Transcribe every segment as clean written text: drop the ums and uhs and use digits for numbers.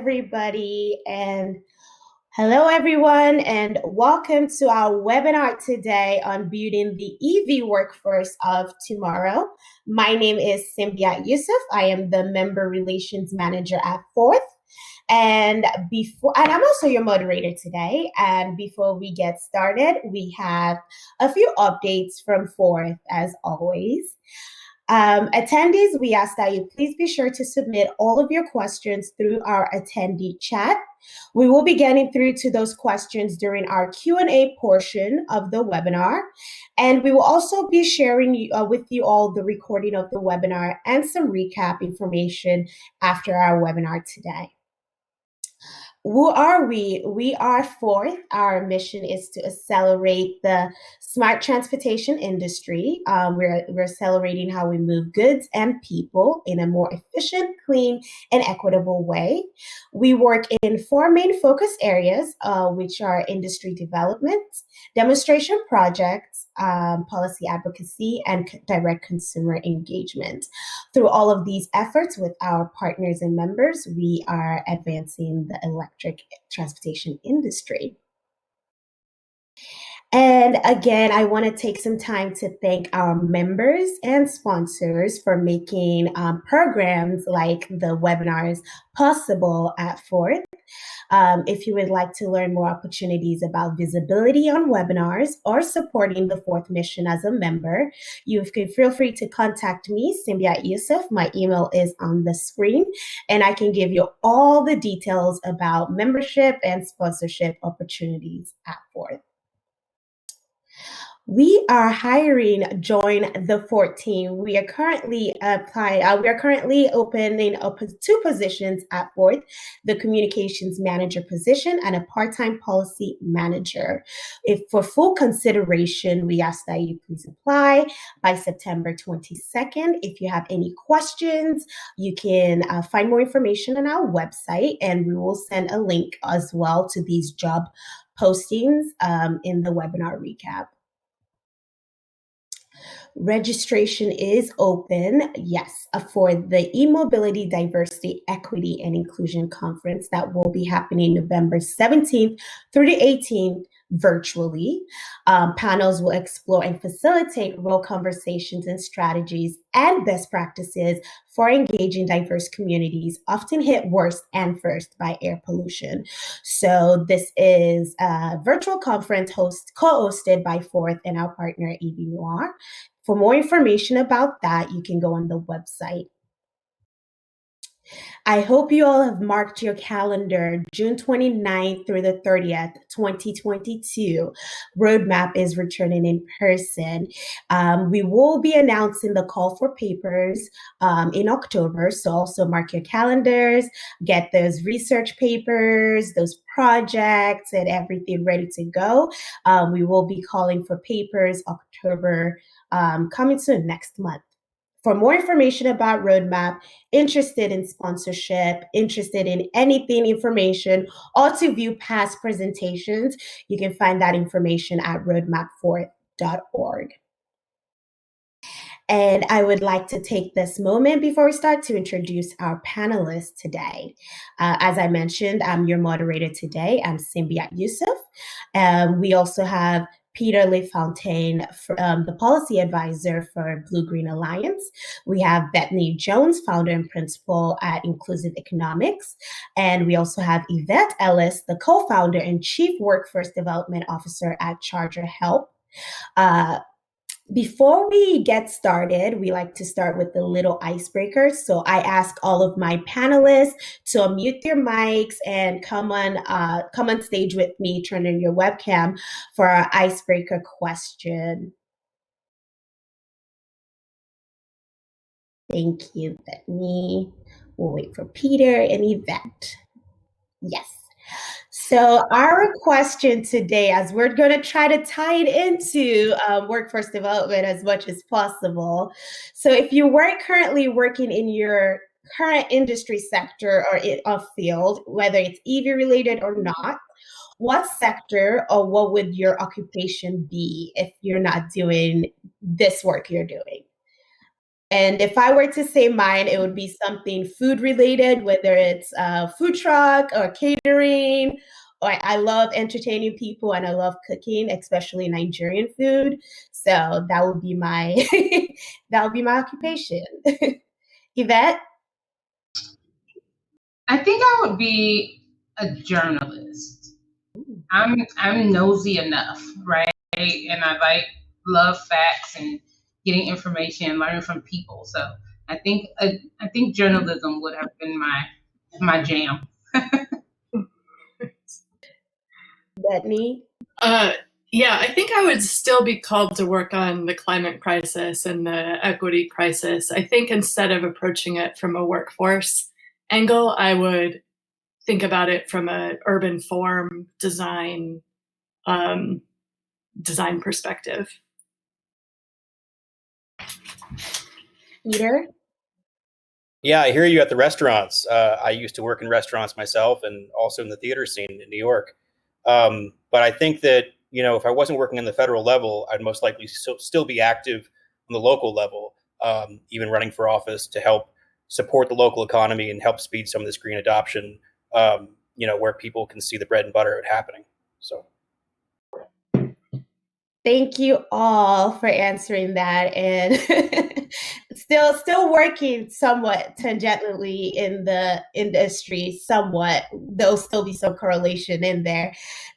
everybody, and hello, everyone, and welcome to our webinar today on building the EV workforce of tomorrow. My name is Simbiat Yusuff. I am the Member Relations Manager at Fourth. And I'm also your moderator today. And before we get started, we have a few updates from Fourth, as always. Attendees, we ask that you please be sure to submit all of your questions through our attendee chat. We will be getting through to those questions during our Q&A portion of the webinar. And we will also be sharing with you all the recording of the webinar and some recap information after our webinar today. Who are we? We are Fourth. Our mission is to accelerate the smart transportation industry. We're accelerating how we move goods and people in a more efficient, clean, and equitable way. We work in four main focus areas, which are industry development, demonstration projects, policy advocacy, and direct consumer engagement. Through all of these efforts with our partners and members, we are advancing the electric transportation industry. And again, I want to take some time to thank our members and sponsors for making programs like the webinars possible at Fourth. If you would like to learn more opportunities about visibility on webinars or supporting the Fourth mission as a member, you can feel free to contact me, Simbiat Yusuff. My email is on the screen, and I can give you all the details about membership and sponsorship opportunities at Fourth. We are hiring Join the 14. We are currently opening up two positions at Fourth, the communications manager position and a part-time policy manager. If for full consideration, we ask that you please apply by September 22nd. If you have any questions, you can find more information on our website, and we will send a link as well to these job postings in the webinar recap. Registration is open, yes, for the E-Mobility, Diversity, Equity, and Inclusion Conference that will be happening November 17th through the 18th virtually. Panels will explore and facilitate role conversations and strategies and best practices for engaging diverse communities, often hit worst and first by air pollution. So this is a virtual conference co-hosted by Fourth and our partner EV. For more information about that, you can go on the website. I hope you all have marked your calendar. June 29th through the 30th, 2022. Roadmap is returning in person. We will be announcing the call for papers in October, so also mark your calendars, get those research papers, those projects, and everything ready to go. We will be calling for papers October, coming soon next month. For more information about Roadmap, interested in sponsorship, interested in anything information, or to view past presentations, you can find that information at roadmapfourth.org. And I would like to take this moment before we start to introduce our panelists today. As I mentioned, I'm your moderator today. I'm Simbiat Yusuff. We also have Peter LeFontaine, the policy advisor for BlueGreen Alliance. We have Betony Jones, founder and principal at Inclusive Economics. And we also have Evette Ellis, the co-founder and chief workforce development officer at ChargerHelp. Before we get started, we like to start with the little icebreaker. So I ask all of my panelists to unmute their mics and come on stage with me, turn on your webcam for our icebreaker question. Thank you, Betony. We'll wait for Peter and Yvette. Yes. So our question today, as we're going to try to tie it into workforce development as much as possible. So if you weren't currently working in your current industry sector or field, whether it's EV related or not, what sector or what would your occupation be if you're not doing this work you're doing? And if I were to say mine, it would be something food related, whether it's a food truck or catering. Or I love entertaining people and I love cooking, especially Nigerian food. So that would be my that would be my occupation. Yvette? I think I would be a journalist. I'm nosy enough, right? And love facts and getting information and learning from people. So I think journalism would have been my jam. Betony? Yeah, I think I would still be called to work on the climate crisis and the equity crisis. I think instead of approaching it from a workforce angle, I would think about it from an urban form design perspective. Peter? Yeah, I hear you at the restaurants. I used to work in restaurants myself and also in the theater scene in New York. But I think that, if I wasn't working on the federal level, I'd most likely still be active on the local level, even running for office to help support the local economy and help speed some of this green adoption, where people can see the bread and butter of it happening. So. Thank you all for answering that, and still working somewhat tangentially in the industry, somewhat. There'll still be some correlation in there.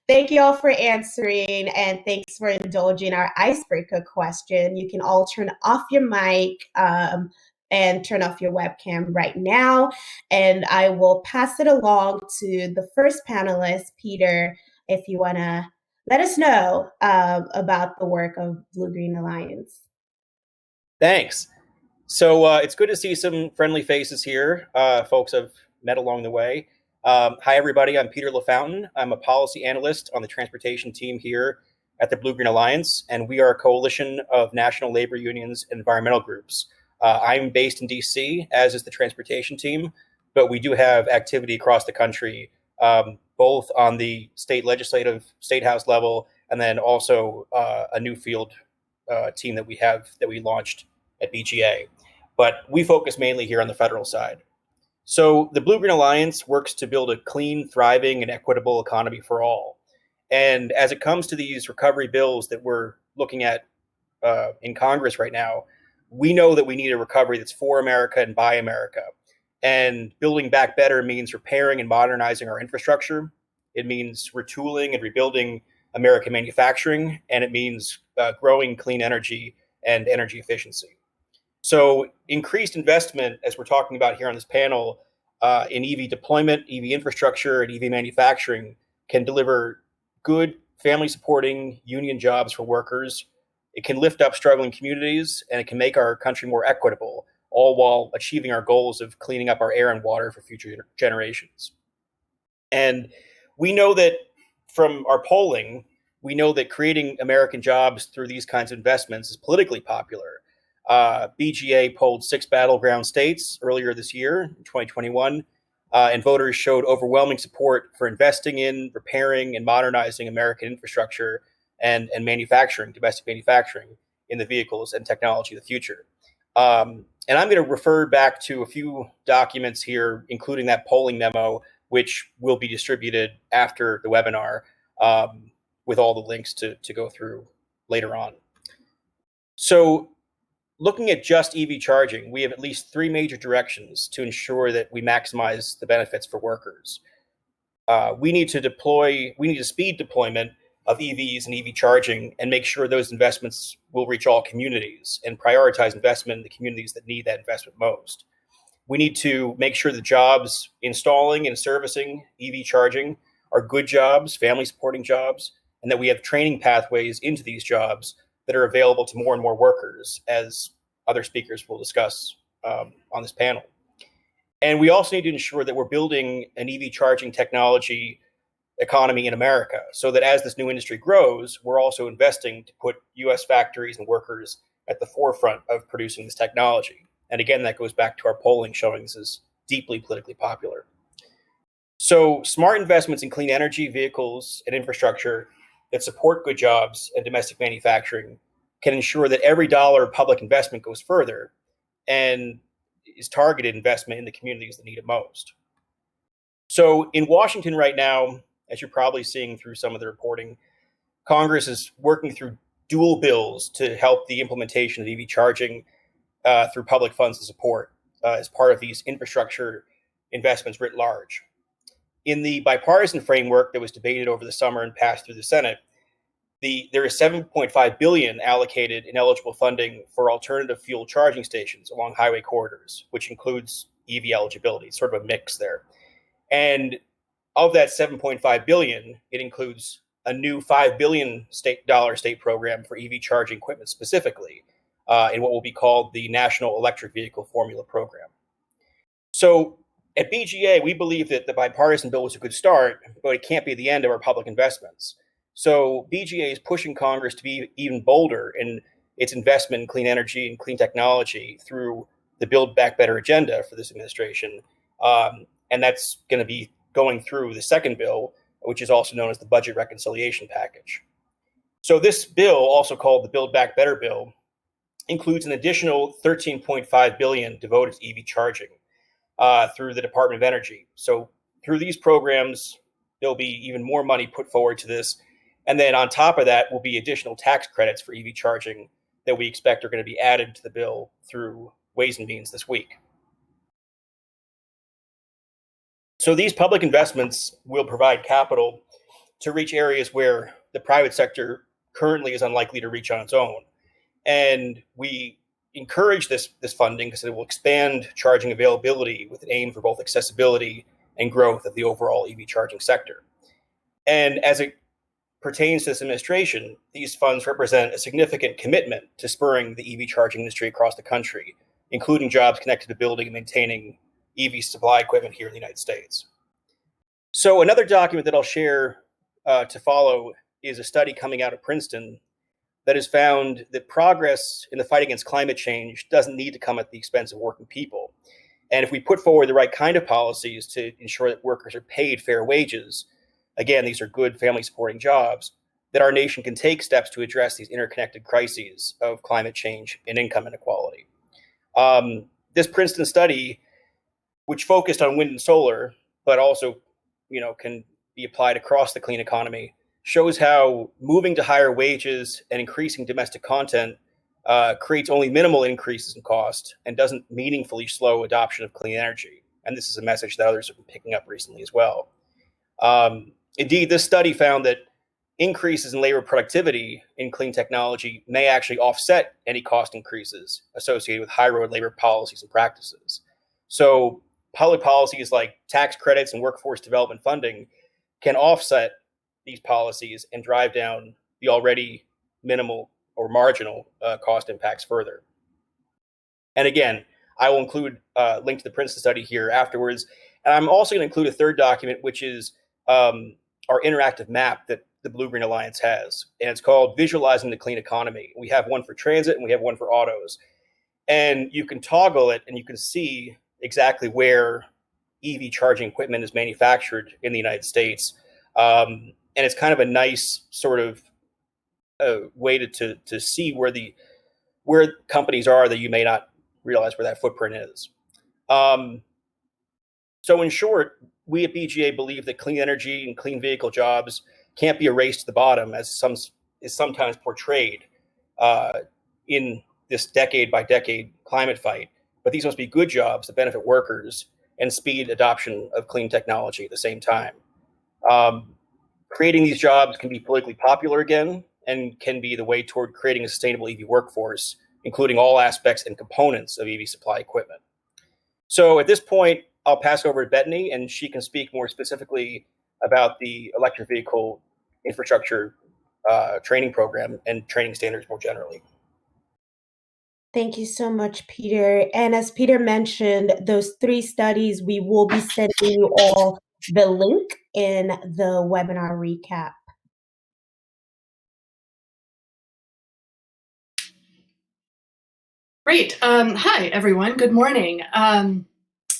Thank you all for answering, and thanks for indulging our icebreaker question. You can all turn off your mic and turn off your webcam right now, and I will pass it along to the first panelist, Peter, if you want to let us know about the work of BlueGreen Alliance. Thanks. So it's good to see some friendly faces here, folks I've met along the way. Hi, everybody. I'm Peter LaFountain. I'm a policy analyst on the transportation team here at the BlueGreen Alliance, and we are a coalition of national labor unions and environmental groups. I'm based in DC, as is the transportation team, but we do have activity across the country, both on the state house level, and then also a new field team that we launched at BGA. But we focus mainly here on the federal side. So the BlueGreen Alliance works to build a clean, thriving, and equitable economy for all. And as it comes to these recovery bills that we're looking at in Congress right now, we know that we need a recovery that's for America and by America. And building back better means repairing and modernizing our infrastructure. It means retooling and rebuilding American manufacturing, and it means growing clean energy and energy efficiency. So increased investment, as we're talking about here on this panel, in EV deployment, EV infrastructure, and EV manufacturing can deliver good family-supporting union jobs for workers. It can lift up struggling communities, and it can make our country more equitable, all while achieving our goals of cleaning up our air and water for future generations. And we know that from our polling, we know that creating American jobs through these kinds of investments is politically popular. BGA polled 6 battleground states earlier this year, in 2021, and voters showed overwhelming support for investing in, repairing, and modernizing American infrastructure and domestic manufacturing in the vehicles and technology of the future. And I'm going to refer back to a few documents here, including that polling memo, which will be distributed after the webinar with all the links to go through later on. So looking at just EV charging, we have at least 3 major directions to ensure that we maximize the benefits for workers. We need to speed deployment of EVs and EV charging and make sure those investments will reach all communities and prioritize investment in the communities that need that investment most. We need to make sure the jobs installing and servicing EV charging are good jobs, family supporting jobs, and that we have training pathways into these jobs that are available to more and more workers, as other speakers will discuss on this panel. And we also need to ensure that we're building an EV charging technology economy in America so that as this new industry grows, we're also investing to put US factories and workers at the forefront of producing this technology. And again, that goes back to our polling showing this is deeply politically popular. So smart investments in clean energy, vehicles, and infrastructure that support good jobs and domestic manufacturing can ensure that every dollar of public investment goes further, and is targeted investment in the communities that need it most. So in Washington right now, as you're probably seeing through some of the reporting, Congress is working through dual bills to help the implementation of EV charging through public funds and support as part of these infrastructure investments writ large. In the bipartisan framework that was debated over the summer and passed through the Senate, there is $7.5 billion allocated in eligible funding for alternative fuel charging stations along highway corridors, which includes EV eligibility. It's sort of a mix there. And of that $7.5 billion, it includes a new $5 billion state program for EV charging equipment specifically in what will be called the National Electric Vehicle Formula Program. So at BGA, we believe that the bipartisan bill was a good start, but it can't be the end of our public investments. So BGA is pushing Congress to be even bolder in its investment in clean energy and clean technology through the Build Back Better agenda for this administration. And that's going to be going through the second bill, which is also known as the Budget Reconciliation Package. So this bill, also called the Build Back Better bill, includes an additional $13.5 billion devoted to EV charging through the Department of Energy. So through these programs, there'll be even more money put forward to this. And then on top of that will be additional tax credits for EV charging that we expect are going to be added to the bill through Ways and Means this week. So these public investments will provide capital to reach areas where the private sector currently is unlikely to reach on its own. And we encourage this funding because it will expand charging availability with an aim for both accessibility and growth of the overall EV charging sector. And as it pertains to this administration, these funds represent a significant commitment to spurring the EV charging industry across the country, including jobs connected to building and maintaining EV supply equipment here in the United States. So another document that I'll share to follow is a study coming out of Princeton that has found that progress in the fight against climate change doesn't need to come at the expense of working people. And if we put forward the right kind of policies to ensure that workers are paid fair wages, again, these are good family supporting jobs, that our nation can take steps to address these interconnected crises of climate change and income inequality. This Princeton study, which focused on wind and solar, but also, can be applied across the clean economy, shows how moving to higher wages and increasing domestic content creates only minimal increases in cost and doesn't meaningfully slow adoption of clean energy. And this is a message that others have been picking up recently as well. Indeed, this study found that increases in labor productivity in clean technology may actually offset any cost increases associated with high road labor policies and practices. So public policies like tax credits and workforce development funding can offset these policies and drive down the already minimal or marginal cost impacts further. And again, I will include a link to the Princeton study here afterwards. And I'm also going to include a third document, which is our interactive map that the BlueGreen Alliance has. And it's called Visualizing the Clean Economy. We have one for transit and we have one for autos. And you can toggle it and you can see exactly where EV charging equipment is manufactured in the United States. And it's kind of a nice sort of way to see where companies are that you may not realize where that footprint is. So in short, we at BGA believe that clean energy and clean vehicle jobs can't be a race to the bottom, as is sometimes portrayed in this decade by decade climate fight. But these must be good jobs that benefit workers and speed adoption of clean technology at the same time. Creating these jobs can be politically popular again and can be the way toward creating a sustainable EV workforce, including all aspects and components of EV supply equipment. So at this point, I'll pass over to Betony, and she can speak more specifically about the electric vehicle infrastructure training program and training standards more generally. Thank you so much, Peter. And as Peter mentioned, those 3 studies, we will be sending you all the link in the webinar recap. Great. Hi, everyone. Good morning. I'm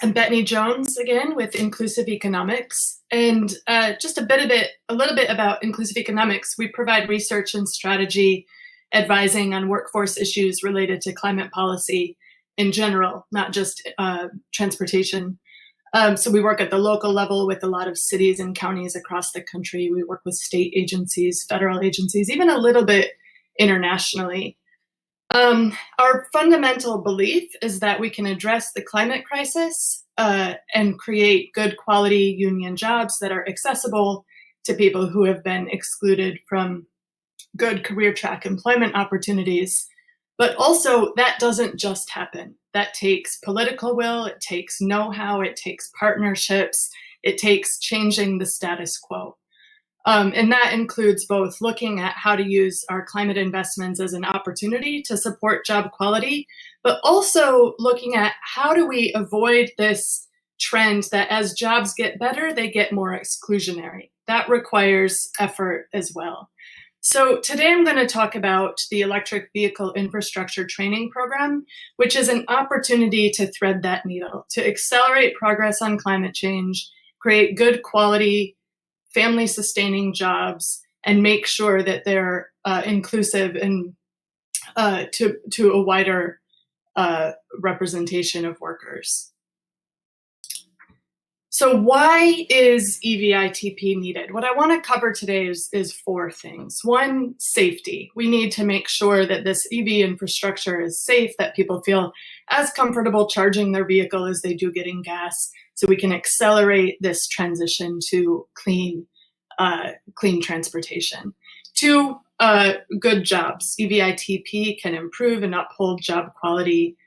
Betony Jones again with Inclusive Economics. And just a little bit about Inclusive Economics. We provide research and strategy advising on workforce issues related to climate policy in general, not just transportation. So we work at the local level with a lot of cities and counties across the country. We work with state agencies, federal agencies, even a little bit internationally. Our fundamental belief is that we can address the climate crisis and create good quality union jobs that are accessible to people who have been excluded from good career track employment opportunities. But also, that doesn't just happen. That takes political will, it takes know-how, it takes partnerships, it takes changing the status quo. And that includes both looking at how to use our climate investments as an opportunity to support job quality, but also looking at how do we avoid this trend that as jobs get better, they get more exclusionary. That requires effort as well. So today I'm going to talk about the Electric Vehicle Infrastructure Training Program, which is an opportunity to thread that needle, to accelerate progress on climate change, create good quality, family-sustaining jobs, and make sure that they're inclusive and to a wider representation of workers. So why is EVITP needed? What I want to cover today is four things. One, safety. We need to make sure that this EV infrastructure is safe, that people feel as comfortable charging their vehicle as they do getting gas, so we can accelerate this transition to clean transportation. Two, good jobs. EVITP can improve and uphold job quality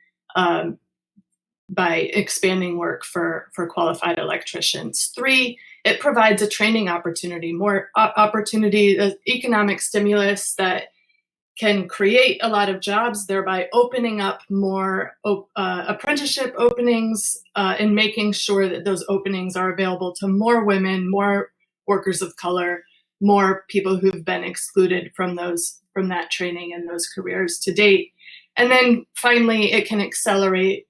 by expanding work for qualified electricians. Three, it provides a training opportunity, more opportunity, economic stimulus that can create a lot of jobs, thereby opening up more apprenticeship openings and making sure that those openings are available to more women, more workers of color, more people who've been excluded from that training and those careers to date. And then finally, it can accelerate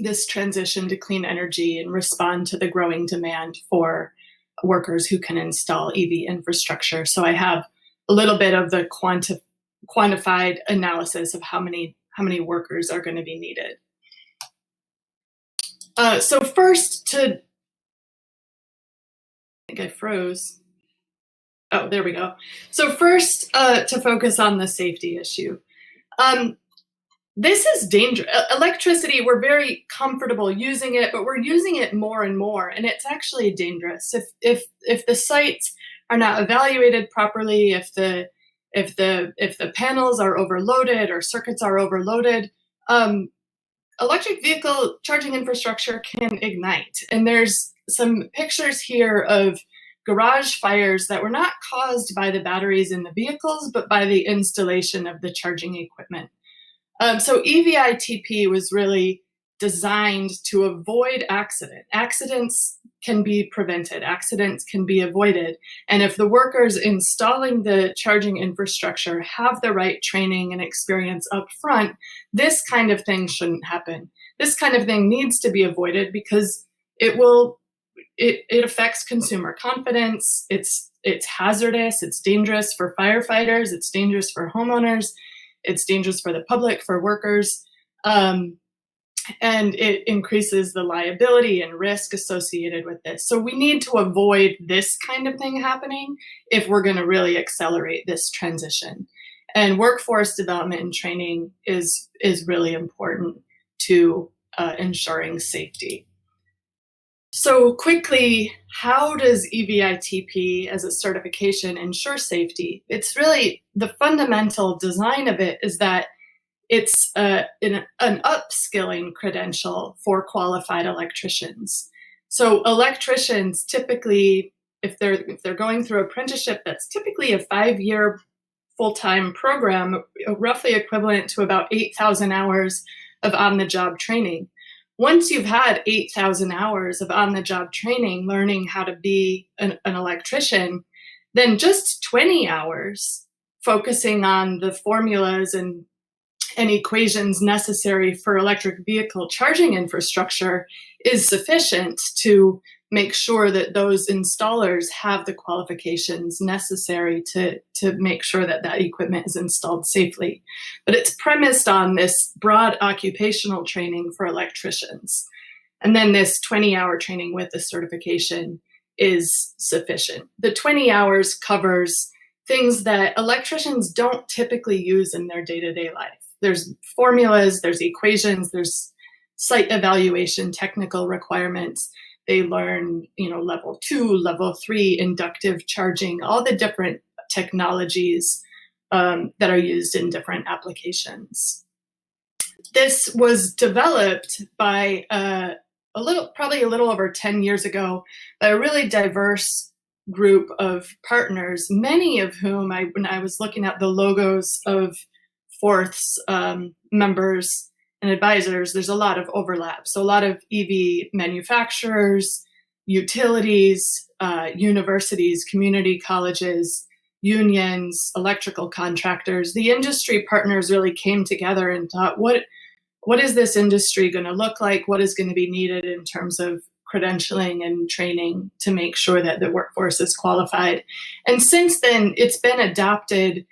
this transition to clean energy and respond to the growing demand for workers who can install EV infrastructure. So I have a little bit of the quantified analysis of how many workers are going to be needed. So first, I think I froze. Oh, there we go. So first, to focus on the safety issue. This is dangerous. Electricity, we're very comfortable using it, but we're using it more and more, and it's actually dangerous. If the sites are not evaluated properly, if the panels are overloaded or circuits are overloaded, electric vehicle charging infrastructure can ignite. And there's some pictures here of garage fires that were not caused by the batteries in the vehicles, but by the installation of the charging equipment. So EVITP was really designed to avoid accident. Accidents can be prevented, accidents can be avoided. And if the workers installing the charging infrastructure have the right training and experience up front, this kind of thing shouldn't happen. This kind of thing needs to be avoided because it affects consumer confidence. It's hazardous, it's dangerous for firefighters, it's dangerous for homeowners, it's dangerous for the public, for workers, and it increases the liability and risk associated with this. So we need to avoid this kind of thing happening if we're going to really accelerate this transition. And workforce development and training is really important to ensuring safety. So quickly, how does EVITP as a certification ensure safety? It's really the fundamental design of it is that it's an upskilling credential for qualified electricians. So electricians typically, if they're going through apprenticeship, that's typically a 5-year full-time program, roughly equivalent to about 8,000 hours of on-the-job training. Once you've had 8,000 hours of on-the-job training, learning how to be an electrician, then just 20 hours focusing on the formulas and equations necessary for electric vehicle charging infrastructure is sufficient to make sure that those installers have the qualifications necessary to make sure that that equipment is installed safely. But it's premised on this broad occupational training for electricians. And then this 20-hour training with the certification is sufficient. The 20 hours covers things that electricians don't typically use in their day-to-day life. There's formulas, there's equations, there's site evaluation, technical requirements. They learn, level 2, level 3, inductive charging, all the different technologies that are used in different applications. This was developed by probably a little over 10 years ago by a really diverse group of partners, many of whom, when I was looking at the logos of Forth's members and advisors, there's a lot of overlap. So a lot of EV manufacturers, utilities, universities, community colleges, unions, electrical contractors. The industry partners really came together and thought, what is this industry going to look like? What is going to be needed in terms of credentialing and training to make sure that the workforce is qualified? And since then, it's been adopted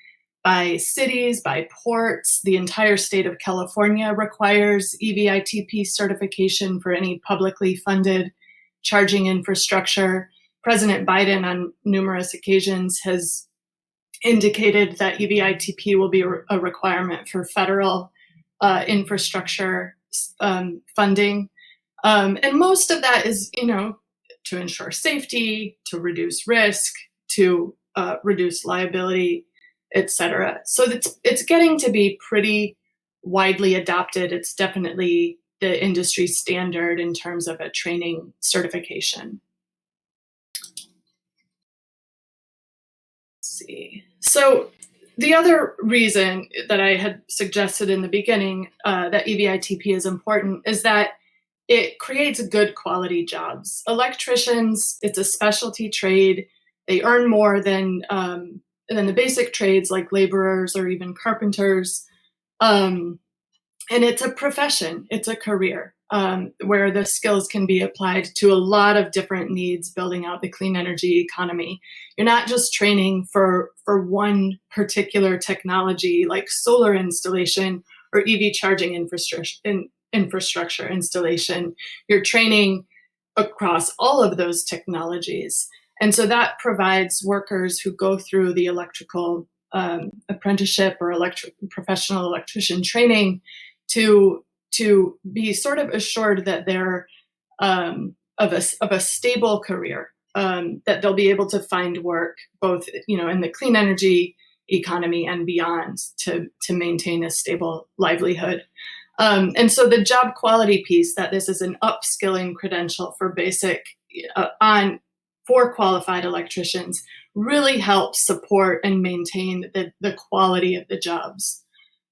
by cities, by ports. The entire state of California requires Evitp certification for any publicly funded charging infrastructure. President Biden on numerous occasions has indicated that Evitp will be a requirement for federal infrastructure funding. And most of that is, to ensure safety, to reduce risk, to reduce liability, etc. So it's getting to be pretty widely adopted. It's definitely the industry standard in terms of a training certification. Let's see. So the other reason that I had suggested in the beginning that Evitp is important is that it creates good quality jobs. Electricians, it's a specialty trade. They earn more than the basic trades like laborers or even carpenters. And it's a profession, it's a career where the skills can be applied to a lot of different needs, building out the clean energy economy. You're not just training for one particular technology like solar installation or EV charging infrastructure installation. You're training across all of those technologies. And so that provides workers who go through the electrical apprenticeship or professional electrician training to be sort of assured that they're of a stable career, that they'll be able to find work both in the clean energy economy and beyond to maintain a stable livelihood. And so the job quality piece, that this is an upskilling credential for for qualified electricians, really helps support and maintain the quality of the jobs.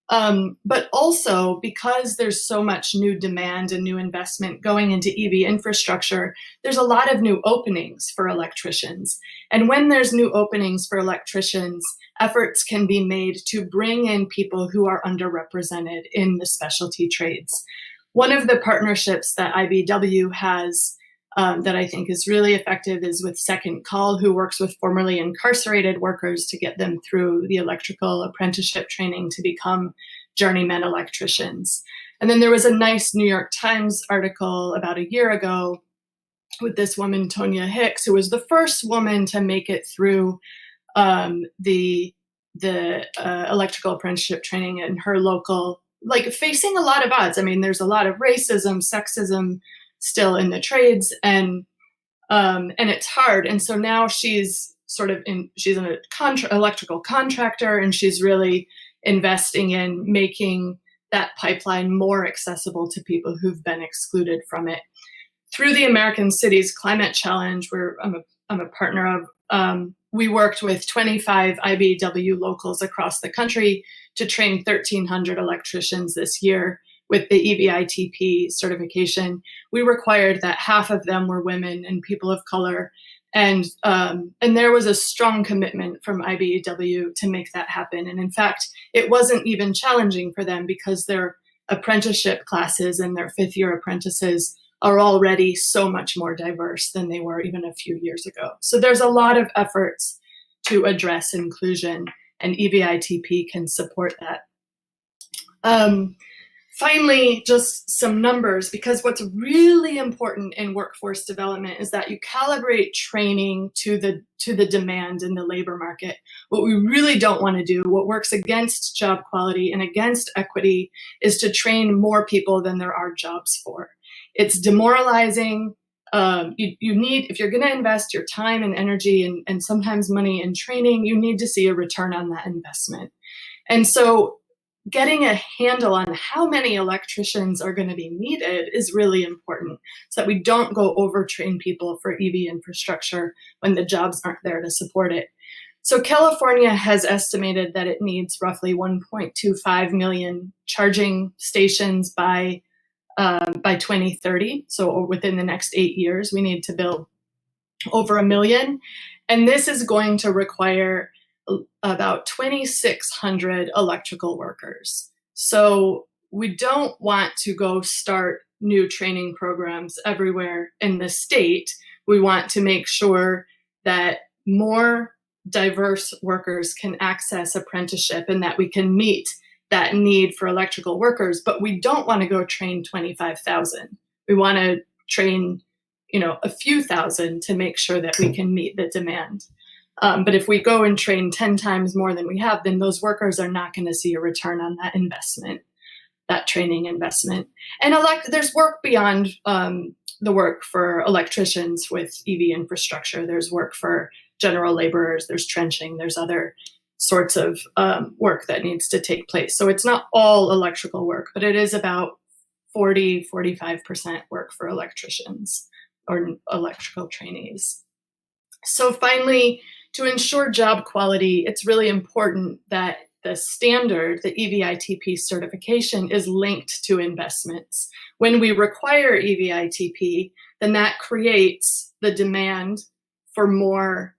But also, because there's so much new demand and new investment going into EV infrastructure, there's a lot of new openings for electricians. And when there's new openings for electricians, efforts can be made to bring in people who are underrepresented in the specialty trades. One of the partnerships that IBEW has that I think is really effective is with Second Call, who works with formerly incarcerated workers to get them through the electrical apprenticeship training to become journeyman electricians. And then there was a nice New York Times article about a year ago with this woman, Tonya Hicks, who was the first woman to make it through the electrical apprenticeship training in her local, facing a lot of odds. I mean, there's a lot of racism, sexism still in the trades, and it's hard. And so now she's an electrical contractor, and she's really investing in making that pipeline more accessible to people who've been excluded from it. Through the American Cities Climate Challenge, where I'm a partner of, we worked with 25 IBEW locals across the country to train 1,300 electricians this year with the Evitp certification. We required that half of them were women and people of color. And there was a strong commitment from IBEW to make that happen. And in fact, it wasn't even challenging for them because their apprenticeship classes and their fifth-year apprentices are already so much more diverse than they were even a few years ago. So there's a lot of efforts to address inclusion, and Evitp can support that. Finally, just some numbers, because what's really important in workforce development is that you calibrate training to the demand in the labor market. What we really don't want to do, what works against job quality and against equity, is to train more people than there are jobs for. It's demoralizing. You need, if you're going to invest your time and energy and sometimes money in training, you need to see a return on that investment. And so getting a handle on how many electricians are going to be needed is really important, so that we don't go overtrain people for EV infrastructure when the jobs aren't there to support it. So California has estimated that it needs roughly 1.25 million charging stations by 2030. So within the next 8 years, we need to build over 1 million. And this is going to require about 2,600 electrical workers. So we don't want to go start new training programs everywhere in the state. We want to make sure that more diverse workers can access apprenticeship and that we can meet that need for electrical workers. But we don't want to go train 25,000. We want to train, a few thousand to make sure that we can meet the demand. But if we go and train 10 times more than we have, then those workers are not going to see a return on that investment, that training investment. And there's work beyond the work for electricians with EV infrastructure. There's work for general laborers, there's trenching, there's other sorts of work that needs to take place. So it's not all electrical work, but it is about 40-45% work for electricians or electrical trainees. So finally, to ensure job quality, it's really important that the standard, the Evitp certification, is linked to investments. When we require Evitp, then that creates the demand for more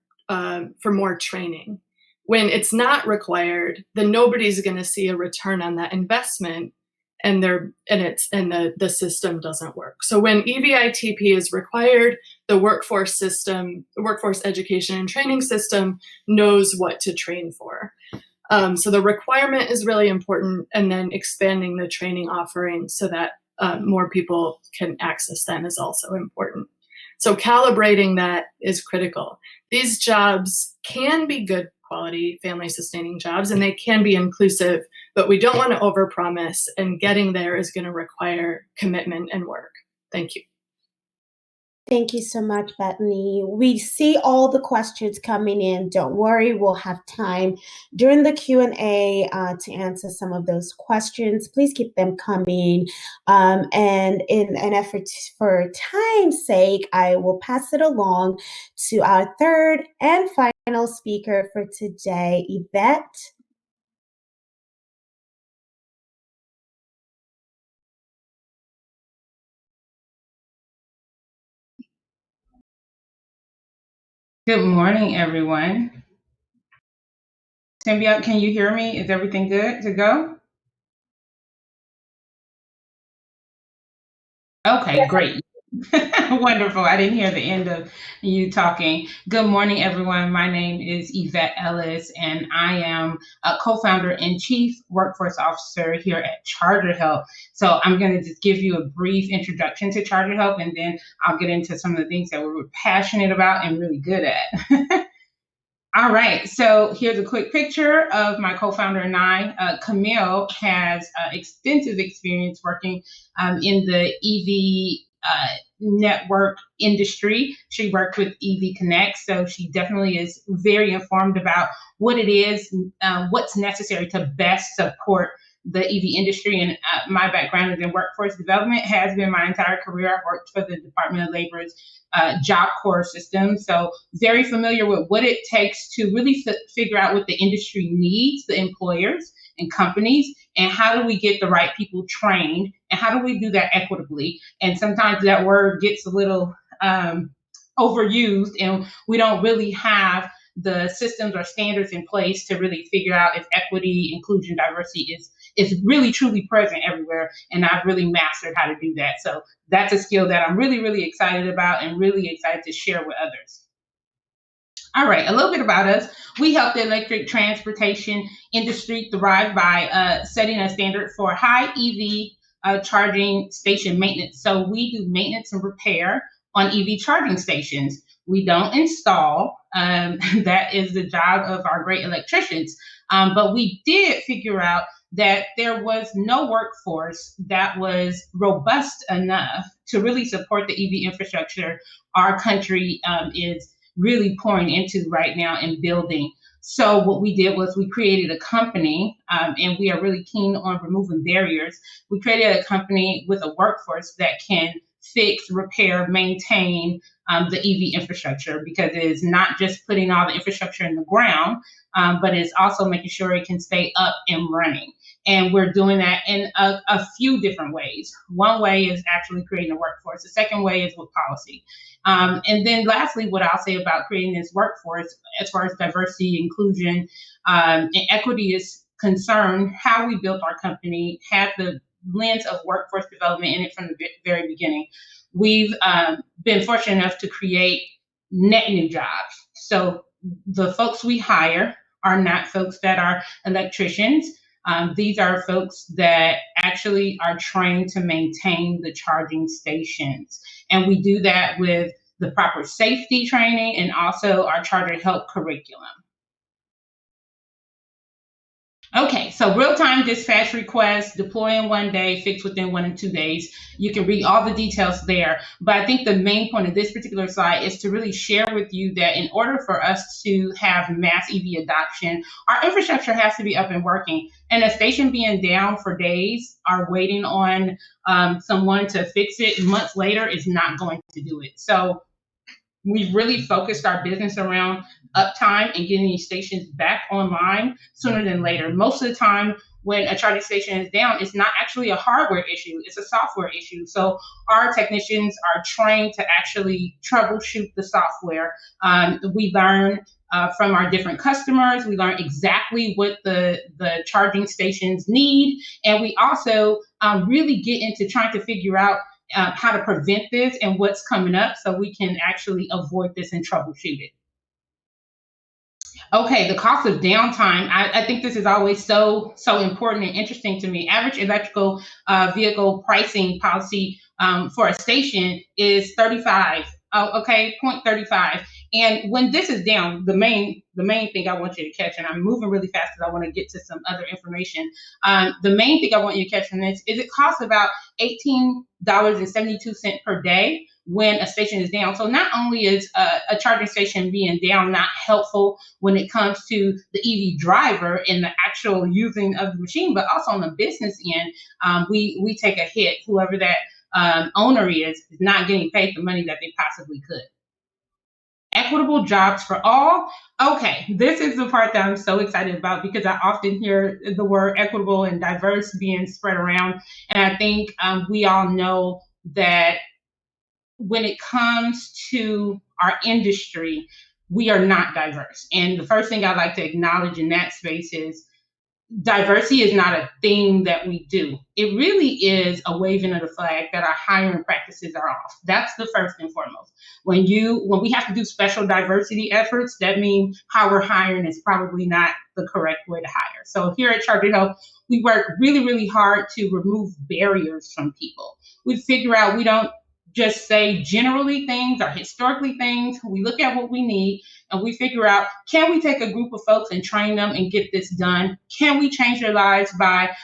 training. When it's not required, then nobody's going to see a return on that investment, and the system doesn't work. So when Evitp is required, the workforce education and training system knows what to train for. So the requirement is really important, and then expanding the training offerings so that more people can access them is also important. So calibrating that is critical. These jobs can be good quality family sustaining jobs, and they can be inclusive, but we don't want to overpromise, and getting there is going to require commitment and work. Thank you. Thank you so much, Betony. We see all the questions coming in. Don't worry, we'll have time during the Q&A to answer some of those questions. Please keep them coming. And in an effort for time's sake, I will pass it along to our third and final speaker for today, Yvette. Good morning, everyone. Simbiat, can you hear me? Is everything good to go? Okay, great. Wonderful. I didn't hear the end of you talking. Good morning, everyone. My name is Yvette Ellis, and I am a co-founder and chief workforce officer here at ChargerHelp. So I'm going to just give you a brief introduction to ChargerHelp, and then I'll get into some of the things that we're passionate about and really good at. All right, so here's a quick picture of my co-founder and I. Camille has extensive experience working in the EV network industry. She worked with EV Connect, so she definitely is very informed about what it is, what's necessary to best support the EV industry. And my background is in workforce development, has been my entire career. I've worked for the Department of Labor's Job Corps system, so very familiar with what it takes to really figure out what the industry needs, the employers and companies, and how do we get the right people trained, and how do we do that equitably. And sometimes that word gets a little overused, and we don't really have the systems or standards in place to really figure out if equity, inclusion, diversity is really truly present everywhere. And I've really mastered how to do that. So that's a skill that I'm really, really excited about and really excited to share with others. All right, a little bit about us. We help the electric transportation industry thrive by setting a standard for high EV charging station maintenance. So we do maintenance and repair on EV charging stations. We don't install. That is the job of our great electricians. But we did figure out that there was no workforce that was robust enough to really support the EV infrastructure our country is really pouring into right now and building. So what we did was we created a company, and we are really keen on removing barriers. We created a company with a workforce that can fix, repair, maintain the EV infrastructure, because it is not just putting all the infrastructure in the ground, but it's also making sure it can stay up and running. And we're doing that in a few different ways. One way is actually creating a workforce. The second way is with policy. And then lastly, what I'll say about creating this workforce, as far as diversity, inclusion, and equity is concerned, how we built our company had the lens of workforce development in it from the very beginning. We've been fortunate enough to create net new jobs. So the folks we hire are not folks that are electricians. These are folks that actually are trained to maintain the charging stations. And we do that with the proper safety training and also our ChargerHelp curriculum. Okay, so real-time dispatch requests, deploy in 1 day, fix within 1 and 2 days. You can read all the details there. But I think the main point of this particular slide is to really share with you that in order for us to have mass EV adoption, our infrastructure has to be up and working. And a station being down for days or waiting on someone to fix it months later is not going to do it. So we've really focused our business around uptime and getting these stations back online sooner than later. Most of the time when a charging station is down, it's not actually a hardware issue, it's a software issue. So our technicians are trained to actually troubleshoot the software. We learn from our different customers. We learn exactly what the charging stations need. And we also really get into trying to figure out how to prevent this and what's coming up so we can actually avoid this and troubleshoot it. Okay, the cost of downtime. I think this is always so important and interesting to me. Average electrical vehicle pricing policy for a station is 35. Okay, 0.35. And when this is down, the main thing I want you to catch, and I'm moving really fast because I want to get to some other information. The main thing I want you to catch from this is it costs about $18.72 per day when a station is down. So not only is a charging station being down not helpful when it comes to the EV driver and the actual using of the machine, but also on the business end, we take a hit. Whoever that owner is not getting paid the money that they possibly could. Equitable jobs for all. Okay, this is the part that I'm so excited about because I often hear the word equitable and diverse being spread around. And I think we all know that when it comes to our industry, we are not diverse. And the first thing I'd like to acknowledge in that space is diversity is not a thing that we do. It really is a waving of the flag that our hiring practices are off. That's the first and foremost. When we have to do special diversity efforts, that means how we're hiring is probably not the correct way to hire. So here at ChargerHelp, we work really, really hard to remove barriers from people. We figure out we don't just say generally things or historically things. We look at what we need and we figure out, can we take a group of folks and train them and get this done? Can we change their lives by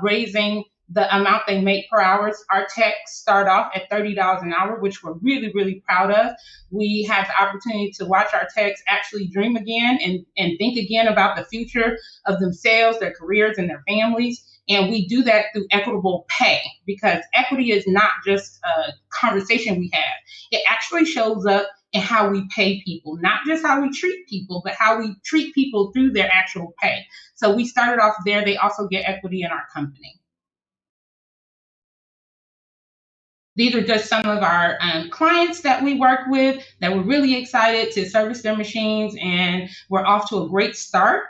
raising the amount they make per hour? Our techs start off at $30 an hour, which we're really, really proud of. We have the opportunity to watch our techs actually dream again and think again about the future of themselves, their careers, and their families. And we do that through equitable pay, because equity is not just a conversation we have. It actually shows up in how we pay people, not just how we treat people, but how we treat people through their actual pay. So we started off there. They also get equity in our company. These are just some of our clients that we work with that we're really excited to service their machines, and we're off to a great start.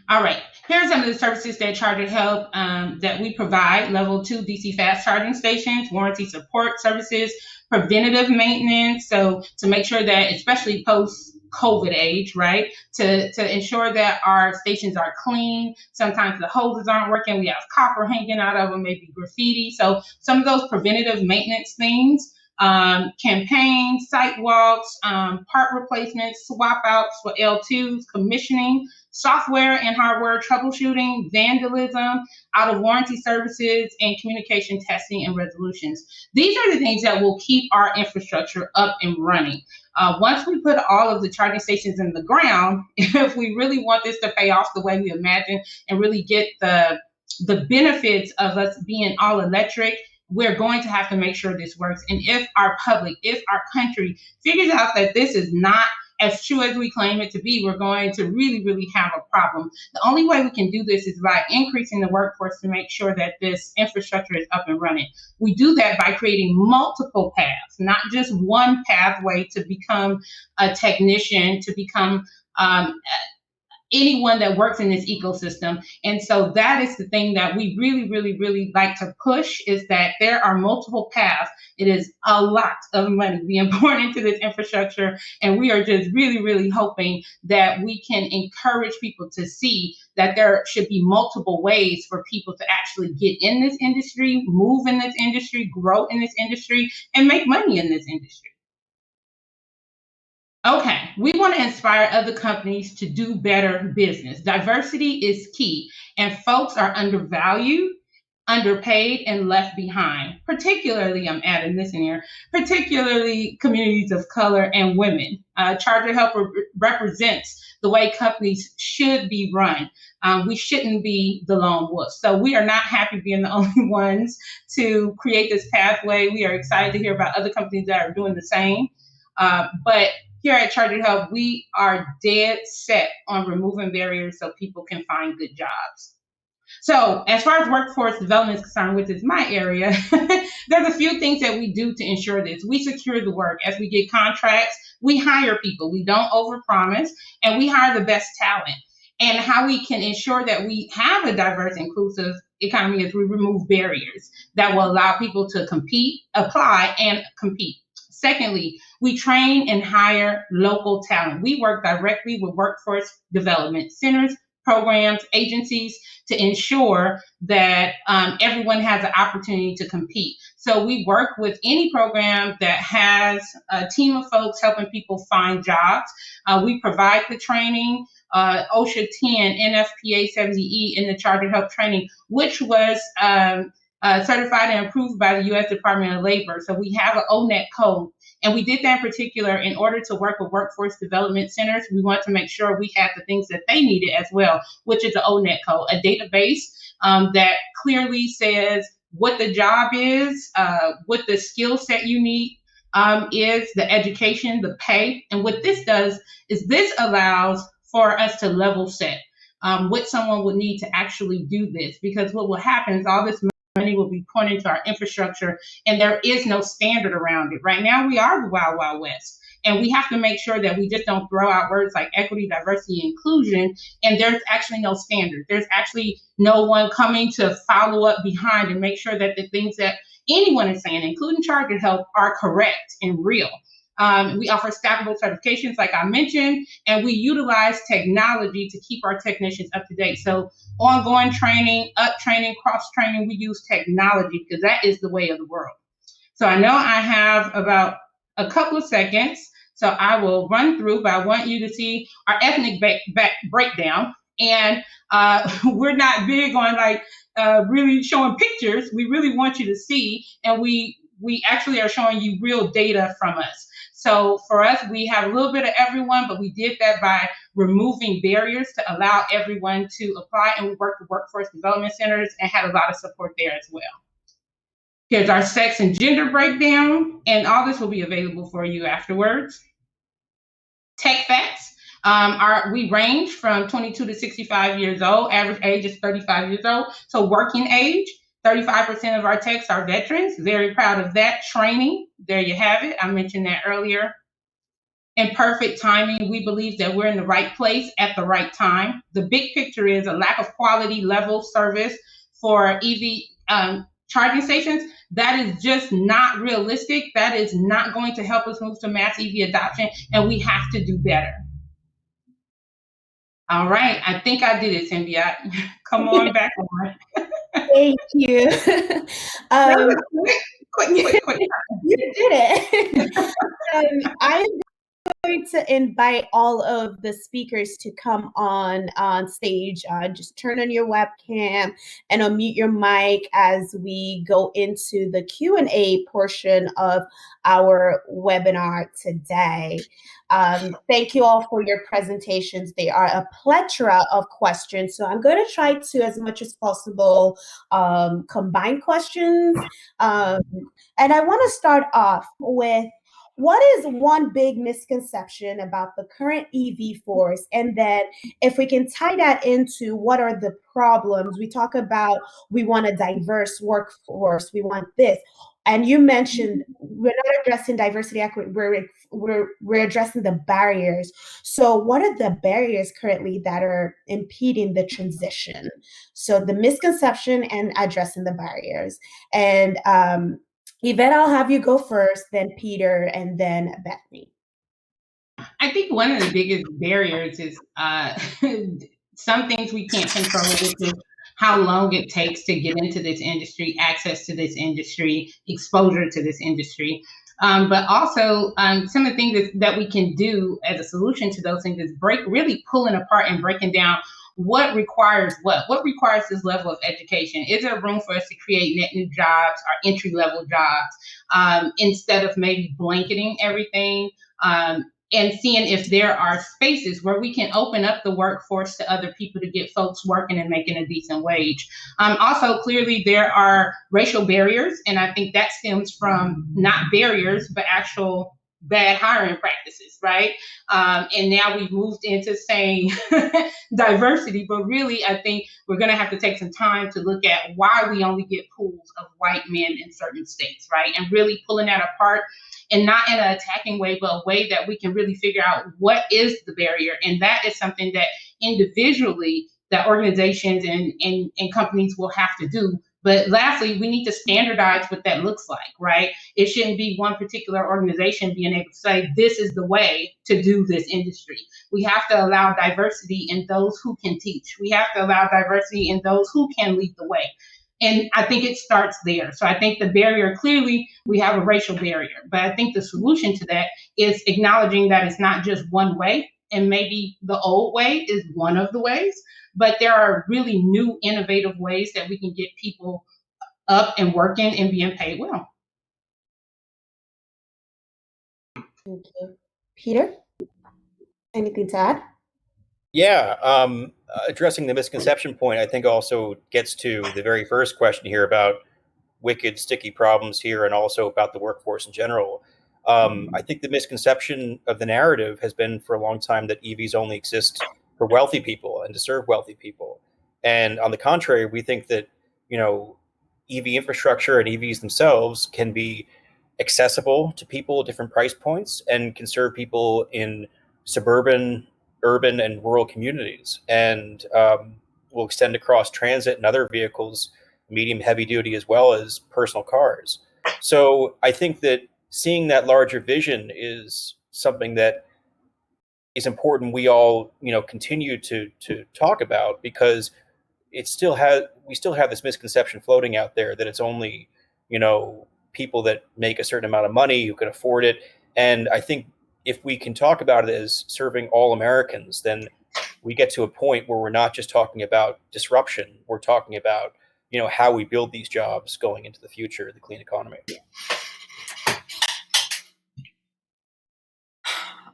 All right, here are some of the services that ChargerHelp that we provide: level 2 DC fast charging stations, warranty support services, preventative maintenance. So to make sure that, especially post COVID age, right, to ensure that our stations are clean. Sometimes the hoses aren't working. We have copper hanging out of them, maybe graffiti. So some of those preventative maintenance things. Campaigns, site walks, part replacements, swap outs for L2s, commissioning, software and hardware troubleshooting, vandalism, out of warranty services, and communication testing and resolutions. These are the things that will keep our infrastructure up and running. Once we put all of the charging stations in the ground, if we really want this to pay off the way we imagine and really get the benefits of us being all electric, we're going to have to make sure this works. And if our public, if our country figures out that this is not as true as we claim it to be, we're going to really, really have a problem. The only way we can do this is by increasing the workforce to make sure that this infrastructure is up and running. We do that by creating multiple paths, not just one pathway to become a technician, to become anyone that works in this ecosystem. And so that is the thing that we really, really, really like to push, is that there are multiple paths. It is a lot of money being poured into this infrastructure. And we are just really, really hoping that we can encourage people to see that there should be multiple ways for people to actually get in this industry, move in this industry, grow in this industry, and make money in this industry. Okay, we want to inspire other companies to do better business. Diversity is key, and folks are undervalued, underpaid, and left behind. Particularly, I'm adding this in here, particularly communities of color and women. ChargerHelp represents the way companies should be run. We shouldn't be the lone wolf. So we are not happy being the only ones to create this pathway. We are excited to hear about other companies that are doing the same. But here at ChargerHelp, we are dead set on removing barriers so people can find good jobs. So as far as workforce development is concerned, which is my area, there's a few things that we do to ensure this. We secure the work. As we get contracts, we hire people. We don't overpromise, and we hire the best talent. And how we can ensure that we have a diverse, inclusive economy is we remove barriers that will allow people to compete, apply, and compete. Secondly, we train and hire local talent. We work directly with workforce development centers, programs, agencies to ensure that everyone has an opportunity to compete. So we work with any program that has a team of folks helping people find jobs. We provide the training, OSHA 10, NFPA 70E in the ChargerHelp training, which was certified and approved by the U.S. Department of Labor. So we have an ONET code. And we did that in particular in order to work with workforce development centers. We want to make sure we have the things that they needed as well, which is the ONET code, a database that clearly says what the job is, what the skill set you need is, the education, the pay. And what this does is this allows for us to level set what someone would need to actually do this. Because what will happen is all this money will be poured into our infrastructure, and there is no standard around it. Right now, we are the Wild Wild West, and we have to make sure that we just don't throw out words like equity, diversity, and inclusion, and there's actually no standard. There's actually no one coming to follow up behind and make sure that the things that anyone is saying, including ChargerHelp, are correct and real. We offer stackable certifications, like I mentioned, and we utilize technology to keep our technicians up to date. So ongoing training, up training, cross training, we use technology because that is the way of the world. So I know I have about a couple of seconds, so I will run through, but I want you to see our ethnic breakdown. And we're not big on really showing pictures. We really want you to see, and we actually are showing you real data from us. So for us, we have a little bit of everyone, but we did that by removing barriers to allow everyone to apply, and we worked with workforce development centers and had a lot of support there as well. Here's our sex and gender breakdown, and all this will be available for you afterwards. Tech facts. We range from 22 to 65 years old. Average age is 35 years old. So working age, 35% of our techs are veterans. Very proud of that. Training, there you have it. I mentioned that earlier. and perfect timing. We believe that we're in the right place at the right time. The big picture is a lack of quality level service for EV charging stations. That is just not realistic. That is not going to help us move to mass EV adoption, and we have to do better. All right, I think I did it, Simbiat. Come on back on. Thank you. Quick. You did it. I'm going to invite all of the speakers to come on stage. Just turn on your webcam and unmute your mic as we go into the Q&A portion of our webinar today. Thank you all for your presentations. They are a plethora of questions. So I'm going to try to, as much as possible, combine questions. And I want to start off with, what is one big misconception about the current EV force? And then if we can tie that into what are the problems, we talk about we want a diverse workforce, we want this. And you mentioned we're not addressing diversity, equity, we're addressing the barriers. So what are the barriers currently that are impeding the transition? So the misconception and addressing the barriers. And Yvette, I'll have you go first, then Peter, and then Betony. I think one of the biggest barriers is some things we can't control, which is how long it takes to get into this industry, access to this industry, exposure to this industry. But also some of the things that we can do as a solution to those things is really pulling apart and breaking down what requires what requires this level of education. Is there room for us to create net new jobs or entry level jobs instead of maybe blanketing everything? And seeing if there are spaces where we can open up the workforce to other people to get folks working and making a decent wage. Also, clearly, there are racial barriers, and I think that stems from not barriers, but actual bad hiring practices, right? And now we've moved into saying diversity, but really, I think we're going to have to take some time to look at why we only get pools of white men in certain states, right? And really pulling that apart. And not in an attacking way, but a way that we can really figure out what is the barrier. And that is something that individually that organizations and companies will have to do. But lastly, we need to standardize what that looks like, right? It shouldn't be one particular organization being able to say, this is the way to do this industry. We have to allow diversity in those who can teach. We have to allow diversity in those who can lead the way. And I think it starts there. So I think the barrier, clearly, we have a racial barrier. But I think the solution to that is acknowledging that it's not just one way. And maybe the old way is one of the ways. But there are really new, innovative ways that we can get people up and working and being paid well. Thank you. Peter, anything to add? Yeah, addressing the misconception point, I think also gets to the very first question here about wicked, sticky problems here, and also about the workforce in general. I think the misconception of the narrative has been for a long time that EVs only exist for wealthy people and to serve wealthy people. And on the contrary, we think that, EV infrastructure and EVs themselves can be accessible to people at different price points and can serve people in suburban, urban, and rural communities, and will extend across transit and other vehicles, medium, heavy duty, as well as personal cars. So I think that seeing that larger vision is something that is important. We all, continue to talk about, because we still have this misconception floating out there that it's only, people that make a certain amount of money who can afford it. And I think if we can talk about it as serving all Americans, then we get to a point where we're not just talking about disruption. We're talking about, how we build these jobs going into the future of the clean economy.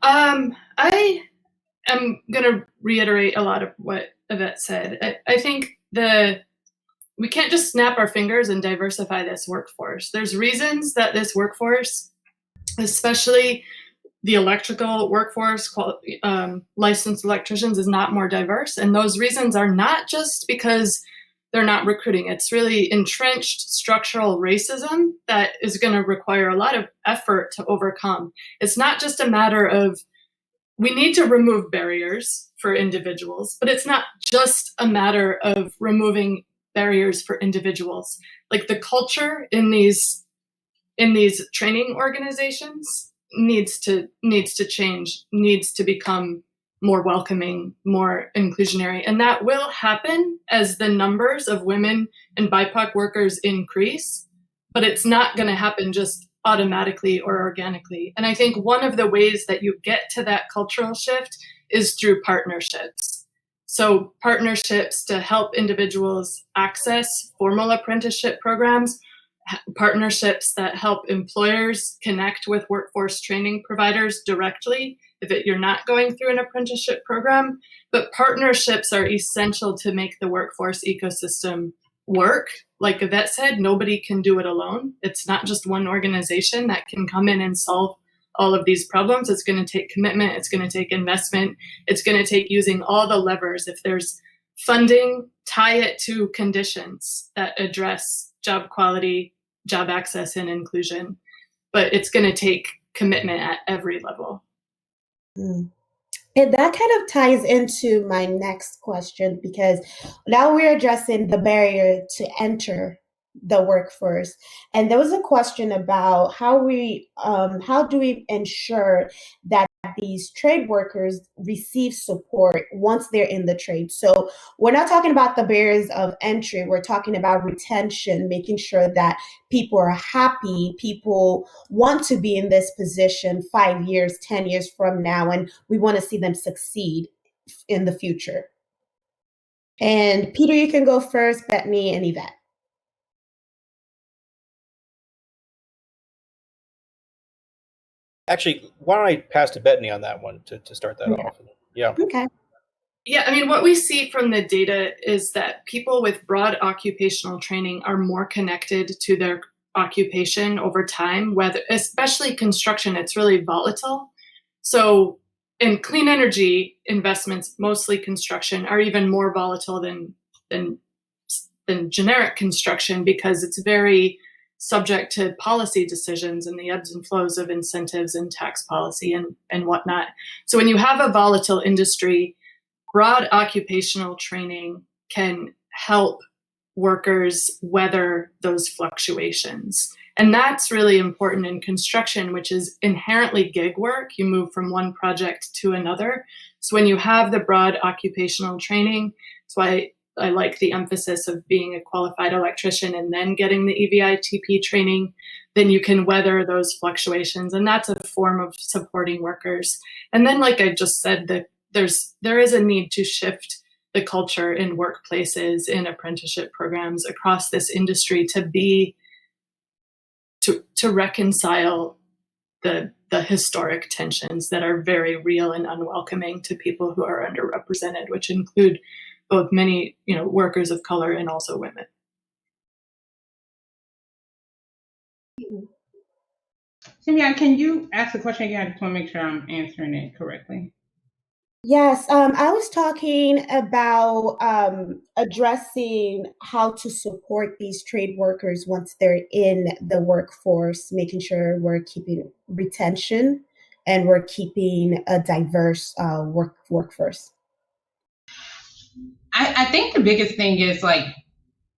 I am going to reiterate a lot of what Yvette said. I think we can't just snap our fingers and diversify this workforce. There's reasons that this workforce, especially the electrical workforce, licensed electricians, is not more diverse. And those reasons are not just because they're not recruiting. It's really entrenched structural racism that is going to require a lot of effort to overcome. It's not just a matter of we need to remove barriers for individuals, but it's not just a matter of removing barriers for individuals. Like the culture in these training organizations needs to change, needs to become more welcoming, more inclusionary. And that will happen as the numbers of women and BIPOC workers increase, but it's not going to happen just automatically or organically. And I think one of the ways that you get to that cultural shift is through partnerships. So partnerships to help individuals access formal apprenticeship programs, partnerships that help employers connect with workforce training providers directly if you're not going through an apprenticeship program. But partnerships are essential to make the workforce ecosystem work. Like Yvette said, nobody can do it alone. It's not just one organization that can come in and solve all of these problems. It's going to take commitment. It's going to take investment. It's going to take using all the levers. If there's funding, tie it to conditions that address job quality, job access, and inclusion. But it's going to take commitment at every level. And that kind of ties into my next question, because now we're addressing the barrier to enter the workforce. And there was a question about how do we ensure that these trade workers receive support once they're in the trade. So we're not talking about the barriers of entry. We're talking about retention, making sure that people are happy, people want to be in this position 5 years, 10 years from now, and we want to see them succeed in the future. And Peter, you can go first, Betony and Yvette. Actually, why don't I pass to Betony on that one to start that off? Yeah. Okay. Yeah, I mean, what we see from the data is that people with broad occupational training are more connected to their occupation over time, whether, especially construction, it's really volatile. So in clean energy investments, mostly construction, are even more volatile than generic construction because it's very subject to policy decisions and the ebbs and flows of incentives and tax policy and whatnot. So when you have a volatile industry, broad occupational training can help workers weather those fluctuations. And that's really important in construction, which is inherently gig work. You move from one project to another. So when you have the broad occupational training, that's why I like the emphasis of being a qualified electrician and then getting the Evitp training, then you can weather those fluctuations. And that's a form of supporting workers. And then, like I just said, that there is a need to shift the culture in workplaces, in apprenticeship programs across this industry to reconcile the historic tensions that are very real and unwelcoming to people who are underrepresented, which include both many, workers of color and also women. Simbiat, can you ask the question again? I just want to make sure I'm answering it correctly. Yes, I was talking about addressing how to support these trade workers once they're in the workforce, making sure we're keeping retention and we're keeping a diverse workforce. I think the biggest thing is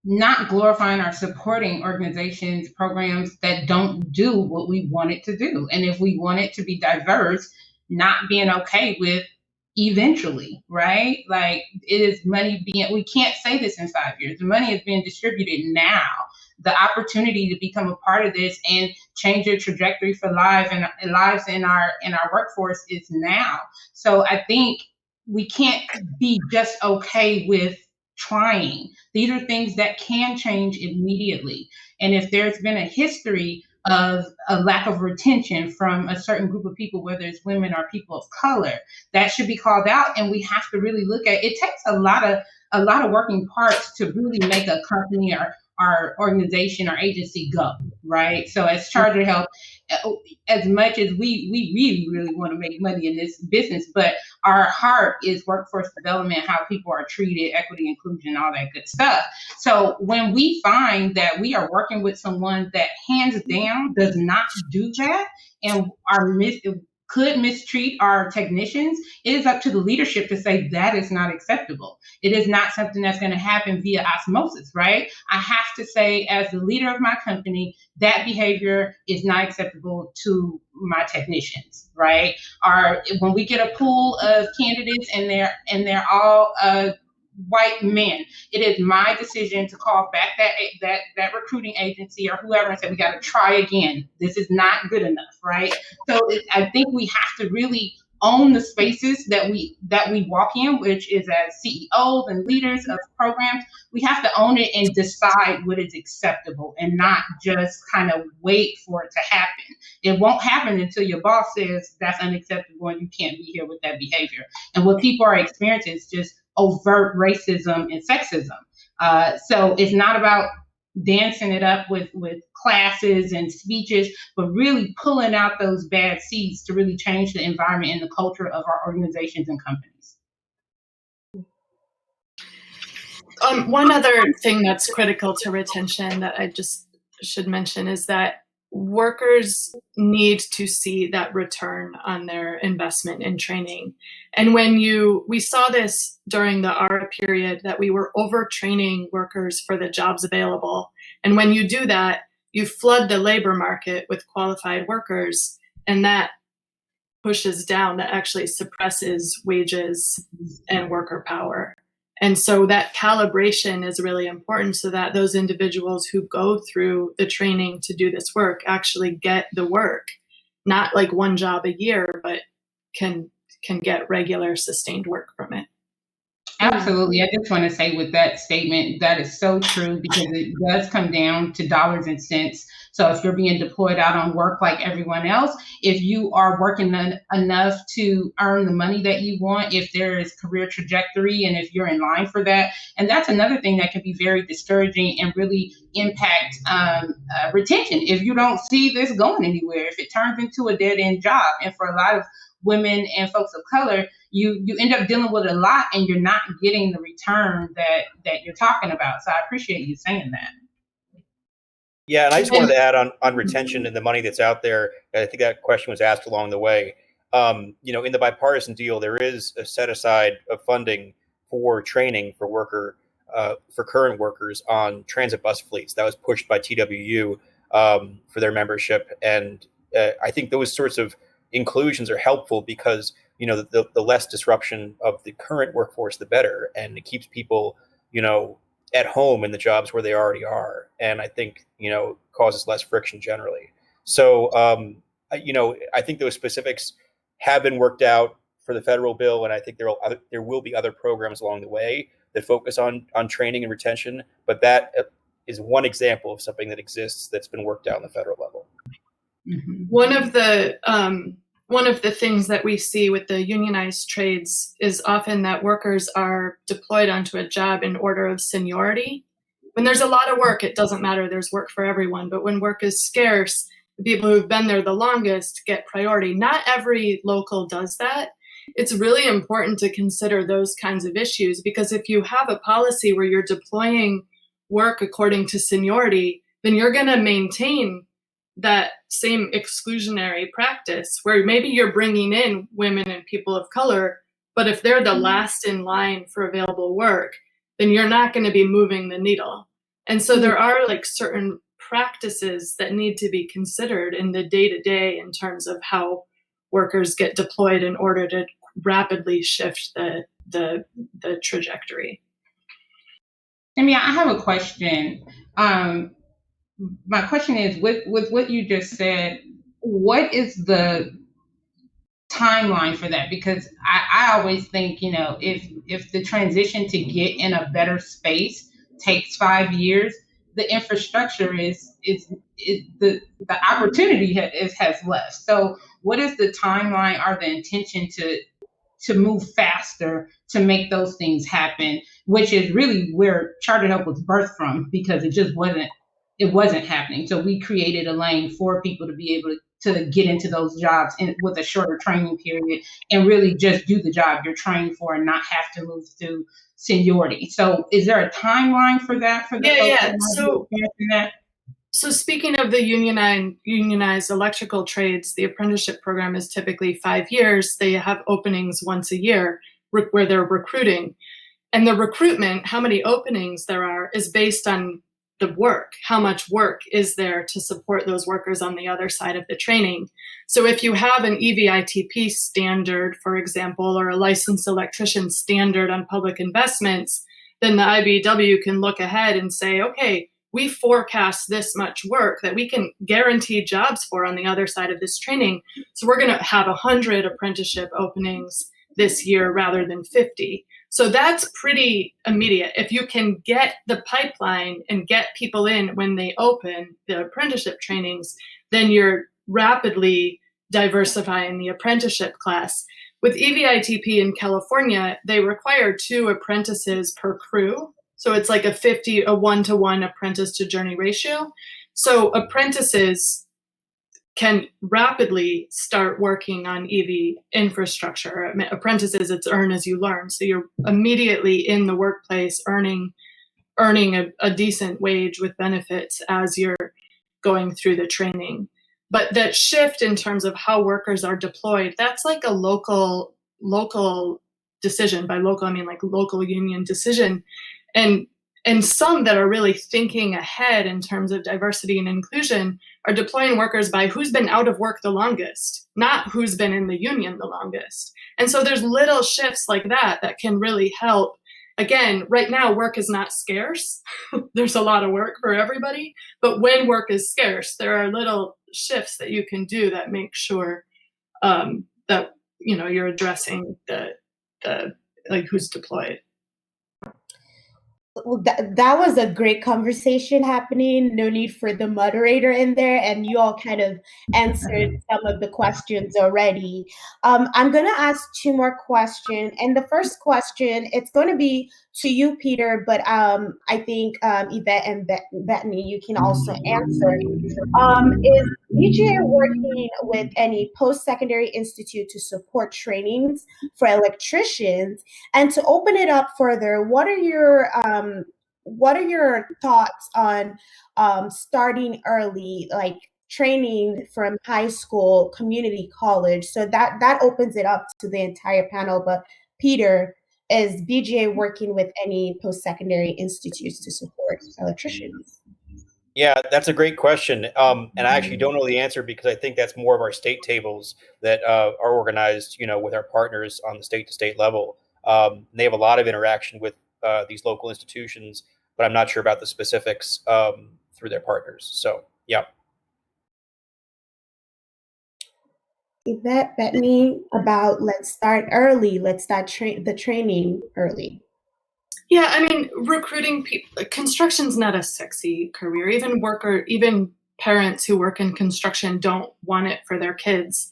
not glorifying or supporting organizations, programs that don't do what we want it to do. And if we want it to be diverse, not being okay with eventually, right? Like it is money we can't say this in 5 years. The money is being distributed now. The opportunity to become a part of this and change your trajectory for lives in our workforce is now. So I think we can't be just okay with trying. These are things that can change immediately. And if there's been a history of a lack of retention from a certain group of people, whether it's women or people of color, that should be called out. And we have to really look at it. Takes a lot of working parts to really make a company or our organization or agency go, right? So as ChargerHelp, as much as we really, really want to make money in this business, but our heart is workforce development, how people are treated, equity, inclusion, all that good stuff. So when we find that we are working with someone that hands down does not do that and are could mistreat our technicians, it is up to the leadership to say that is not acceptable. It is not something that's going to happen via osmosis, right? I have to say, as the leader of my company, that behavior is not acceptable to my technicians, right? When we get a pool of candidates and they're all white men, it is my decision to call back that recruiting agency or whoever and say, we got to try again. This is not good enough, right? So I think we have to really own the spaces that we walk in, which is as CEOs and leaders of programs. We have to own it and decide what is acceptable and not just kind of wait for it to happen. It won't happen until your boss says that's unacceptable and you can't be here with that behavior. And what people are experiencing is just overt racism and sexism. So it's not about dancing it up with classes and speeches, but really pulling out those bad seeds to really change the environment and the culture of our organizations and companies. One other thing that's critical to retention that I just should mention is that workers need to see that return on their investment in training. And we saw this during the R period, that we were overtraining workers for the jobs available. And when you do that, you flood the labor market with qualified workers, and that pushes down, that actually suppresses wages and worker power. And so that calibration is really important so that those individuals who go through the training to do this work actually get the work, not like one job a year, but can get regular sustained work from it. Absolutely. I just want to say with that statement, that is so true, because it does come down to dollars and cents. So if you're being deployed out on work like everyone else, if you are working enough to earn the money that you want, if there is career trajectory and if you're in line for that. And that's another thing that can be very discouraging and really impact retention. If you don't see this going anywhere, if it turns into a dead end job. And for a lot of women and folks of color, you end up dealing with a lot and you're not getting the return that you're talking about. So I appreciate you saying that. Yeah, and I just wanted to add on retention and the money that's out there. I think that question was asked along the way. In the bipartisan deal, there is a set aside of funding for training for current workers on transit bus fleets. That was pushed by TWU for their membership, and I think those sorts of inclusions are helpful because the less disruption of the current workforce, the better, and it keeps people at home in the jobs where they already are, and I think causes less friction generally. So I think those specifics have been worked out for the federal bill, and I think there will be other programs along the way that focus on training and retention. But that is one example of something that exists that's been worked out on the federal level. Mm-hmm. One of the things that we see with the unionized trades is often that workers are deployed onto a job in order of seniority. When there's a lot of work, it doesn't matter. There's work for everyone. But when work is scarce, the people who've been there the longest get priority. Not every local does that. It's really important to consider those kinds of issues, because if you have a policy where you're deploying work according to seniority, then you're going to maintain that same exclusionary practice where maybe you're bringing in women and people of color, but if they're the last in line for available work, then you're not going to be moving the needle. And so there are certain practices that need to be considered in the day-to-day in terms of how workers get deployed in order to rapidly shift the trajectory. I have a question. My question is, with what you just said, what is the timeline for that? Because I always think, if the transition to get in a better space takes 5 years, the infrastructure is the opportunity has left. So what is the timeline or the intention to move faster to make those things happen, which is really where ChargerHelp was birthed from, because it wasn't happening. So we created a lane for people to be able to get into those jobs with a shorter training period and really just do the job you're trained for and not have to move through seniority. So is there a timeline for that? So So speaking of the unionized electrical trades, the apprenticeship program is typically 5 years. They have openings once a year where they're recruiting. And the recruitment, how many openings there are, is based on the work. How much work is there to support those workers on the other side of the training? So if you have an EVITP standard, for example, or a licensed electrician standard on public investments, then the IBEW can look ahead and say, okay, we forecast this much work that we can guarantee jobs for on the other side of this training. So we're going to have 100 apprenticeship openings this year rather than 50. So that's pretty immediate. If you can get the pipeline and get people in when they open the apprenticeship trainings, then you're rapidly diversifying the apprenticeship class. With EVITP in California, they require 2 apprentices per crew. So it's like a 1-to-1 apprentice to journey ratio. So apprentices can rapidly start working on EV infrastructure. I mean, apprentices, it's earn as you learn. So you're immediately in the workplace earning a decent wage with benefits as you're going through the training. But that shift in terms of how workers are deployed, that's like a local decision. By local, I mean like local union decision. And some that are really thinking ahead in terms of diversity and inclusion are deploying workers by who's been out of work the longest, not who's been in the union the longest. And so there's little shifts like that that can really help. Again, right now, work is not scarce. There's a lot of work for everybody. But when work is scarce, there are little shifts that you can do that make sure that you're addressing the like who's deployed. Well, that was a great conversation happening. No need for the moderator in there, and you all kind of answered some of the questions already. I'm going to ask 2 more questions, and the first question, it's going to be to you, Peter, but I think Yvette and Betony, you can also answer. Is BGA working with any post-secondary institute to support trainings for electricians? And to open it up further, what are your thoughts on starting early, like training from high school, community college? So that opens it up to the entire panel. But Peter, is BGA working with any post-secondary institutes to support electricians? Yeah, that's a great question. And I actually don't know the answer because I think that's more of our state tables that are organized, with our partners on the state-to-state level. They have a lot of interaction with these local institutions, but I'm not sure about the specifics through their partners. So, yeah. Yvette, Betony, about let's start early. Let's start the training early. Yeah, I mean, recruiting people, construction's not a sexy career. Even parents who work in construction don't want it for their kids.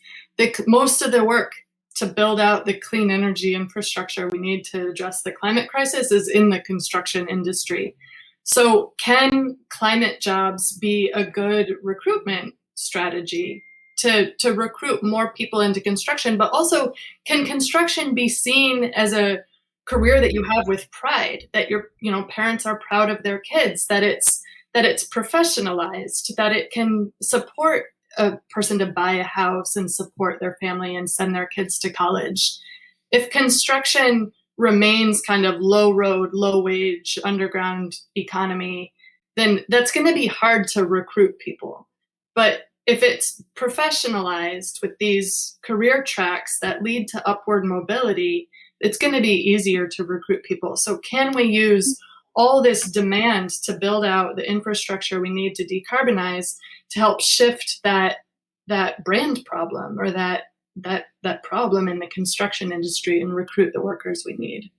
Most of the work to build out the clean energy infrastructure we need to address the climate crisis is in the construction industry. So can climate jobs be a good recruitment strategy to recruit more people into construction? But also, can construction be seen as a career that you have with pride, that your parents are proud of their kids, that it's professionalized, that it can support a person to buy a house and support their family and send their kids to college? If construction remains kind of low road, low wage, underground economy, then that's going to be hard to recruit people. But if it's professionalized with these career tracks that lead to upward mobility, it's going to be easier to recruit people. So can we use all this demand to build out the infrastructure we need to decarbonize to help shift that brand problem or that problem in the construction industry and recruit the workers we need?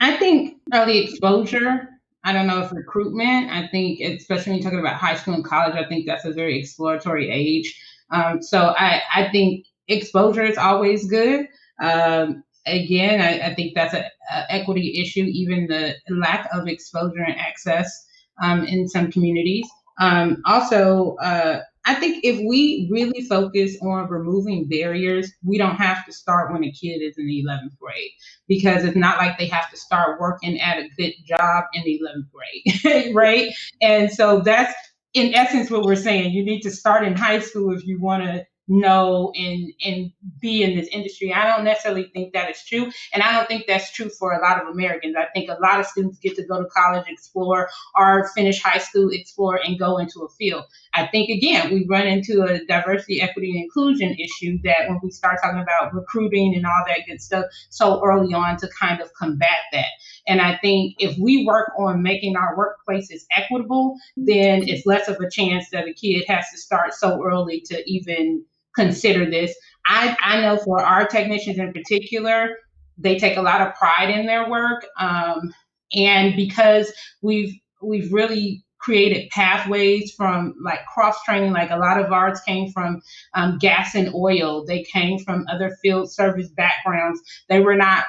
I think early exposure. I don't know if recruitment. I think, especially when you're talking about high school and college, I think that's a very exploratory age. So I think exposure is always good. Again, I think that's an equity issue, even the lack of exposure and access in some communities. Also, I I think if we really focus on removing barriers, we don't have to start when a kid is in the 11th grade, because it's not like they have to start working at a good job in the 11th grade, right? And so that's in essence what we're saying. You need to start in high school if you want to know and be in this industry. I don't necessarily think that is true. And I don't think that's true for a lot of Americans. I think a lot of students get to go to college, explore, or finish high school, explore, and go into a field. I think, again, we run into a diversity, equity, and inclusion issue that when we start talking about recruiting and all that good stuff so early on to kind of combat that. And I think if we work on making our workplaces equitable, then it's less of a chance that a kid has to start so early to even consider this. I know for our technicians in particular, they take a lot of pride in their work. And because we've really created pathways from like cross training, like a lot of ours came from gas and oil. They came from other field service backgrounds. They were not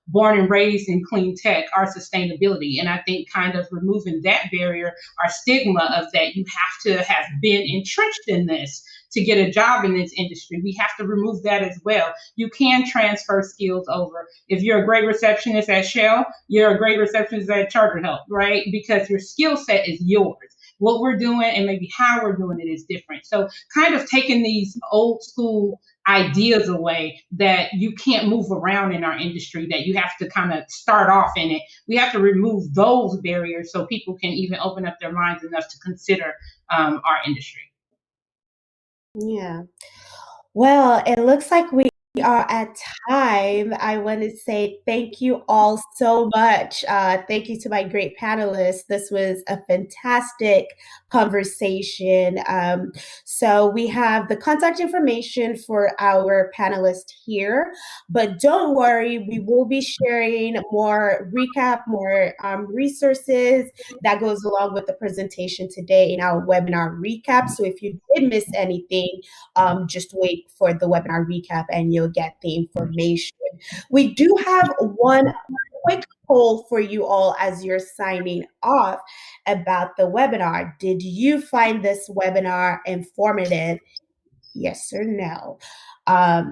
born and raised in clean tech or sustainability. And I think kind of removing that barrier or stigma of that you have to have been entrenched in this to get a job in this industry. We have to remove that as well. You can transfer skills over. If you're a great receptionist at Shell, you're a great receptionist at ChargerHelp, right? Because your skill set is yours. What we're doing and maybe how we're doing it is different. So kind of taking these old school ideas away that you can't move around in our industry, that you have to kind of start off in it. We have to remove those barriers so people can even open up their minds enough to consider our industry. Yeah. Well, it looks like we are at time. I want to say thank you all so much. Thank you to my great panelists. This was a fantastic conversation. So we have the contact information for our panelists here, but don't worry, we will be sharing more recap, more resources that goes along with the presentation today in our webinar recap. So if you did miss anything, just wait for the webinar recap and you'll get the information. We do have one quick poll for you all as you're signing off about the webinar. Did you find this webinar informative? Yes or no?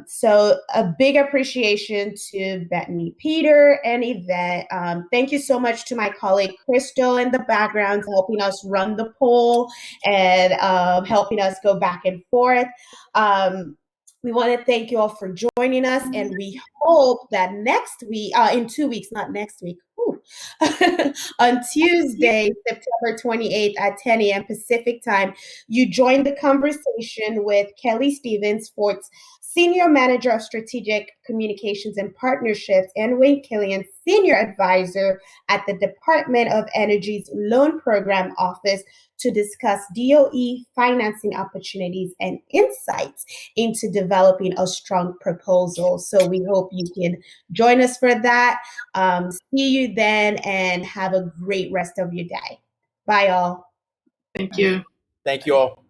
So a big appreciation to Betony, Peter, and Yvette. Thank you so much to my colleague Crystal in the background helping us run the poll and helping us go back and forth. We want to thank you all for joining us, and we hope that next week, in 2 weeks, not next week, on Tuesday, September 28th at 10 a.m. Pacific time, you join the conversation with Kelly Stevens, Fort's Senior Manager of Strategic Communications and Partnerships, and Wayne Killian, Senior Advisor at the Department of Energy's Loan Program Office, to discuss DOE financing opportunities and insights into developing a strong proposal. So we hope you can join us for that. See you then and have a great rest of your day. Bye, all. Thank you. Thank you all.